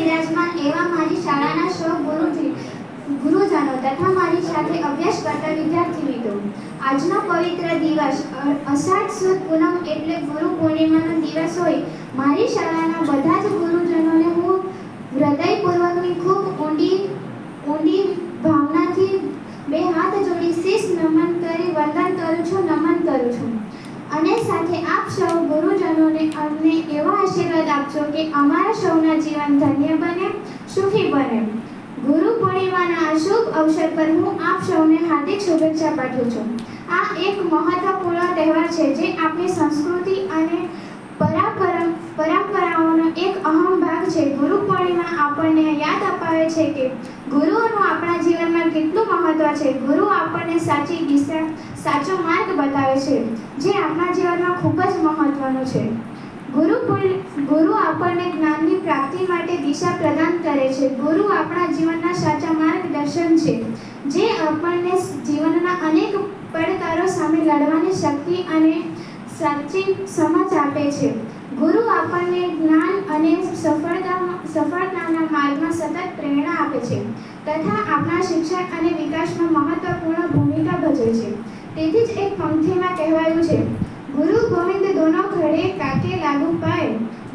બિરાજમાન એવા મારી શાળાના સૌ ગુરુજનો તથા મારી સાથે અભ્યાસ કરતા વિદ્યાર્થી મિત્રો, આજનો પવિત્ર દિવસ અષાઢ સુદ પૂનમ એટલે ગુરુ પૂર્ણિમાનો દિવસ હોય. મારી શાળાના બધા જ ગુરુજનોને હું હૃદયપૂર્વકની ખૂબ ઊંડી ભાવનાથી બે હાથ જોડી શીશ નમન કરી વંદન કરું છું. અને સાથે આપ સૌ ગુરુજનોને અમને એવા આશીર્વાદ આપજો કે અમારા સૌના જીવન ધન્ય બને, સુખી બને. ગુરુ પૂર્ણિમાના આ શુભ અવસર પર હું આપ સૌને હાર્દિક શુભેચ્છા પાઠવું છું. આ એક મહત્વપૂર્ણ તહેવાર છે જે આપણી સંસ્કૃતિ અને પરંપરાઓનો એક અહમ ભાગ છે. ગુરુ પૂર્ણિમા આપણને યાદ અપાવે છે કે ગુરુઓનું આપણા જીવનમાં કેટલું મહત્વ છે. ગુરુ આપણને સાચી દિશા, સાચો માર્ગ બતાવે છે, જે આપણા જીવનમાં ખૂબ જ મહત્વનું છે. ગુરુ આપણને જ્ઞાનની પ્રાપ્તિ માટે દિશા પ્રદાન કરે છે. ગુરુ આપણા જીવનના સાચા માર્ગદર્શન છે, જે આપણને જીવનના અનેક પડકારો સામે લડવાની શક્તિ અને સાચી સમજ આપે છે. ગુરુ આપણને જ્ઞાન અને સફળતાના માર્ગમાં સતત પ્રેરણા આપે છે તથા આપણા શિક્ષણ અને વિકાસમાં મહત્વપૂર્ણ ભૂમિકા ભજવે છે. તેથી જ એક પંક્તિમાં કહેવાયું છે, ગુરુ ગોવિંદ દોનો ખડે કાકે લાગુ પાય.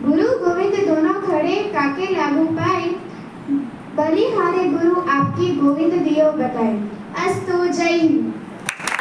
ગુરુ ગોવિંદ દોનો ખડે કાકે લાગુ પાય, બલિહારે ગુरु आपकी गोविंद दियो बताए. अस्तु, जय हिंद.